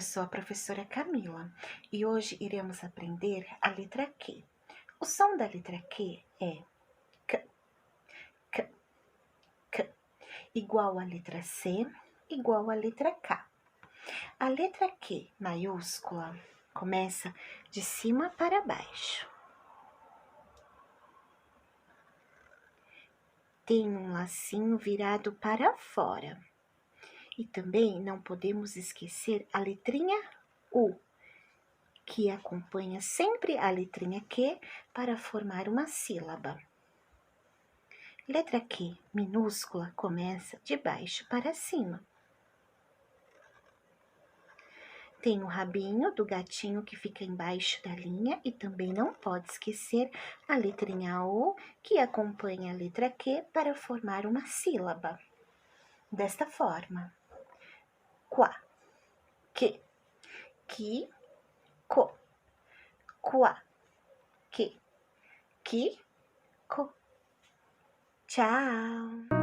Eu sou a professora Camila e hoje iremos aprender a letra Q. O som da letra Q é K, K, K, igual à letra C, igual à letra K. A letra Q maiúscula começa de cima para baixo. Tem um lacinho virado para fora. E também não podemos esquecer a letrinha U, que acompanha sempre a letrinha Q para formar uma sílaba. Letra Q minúscula começa de baixo para cima. Tem o rabinho do gatinho que fica embaixo da linha e também não pode esquecer a letrinha U, que acompanha a letra Q para formar uma sílaba. Desta forma: quá, que, qui, co, quá, que, qui, co. Tchau!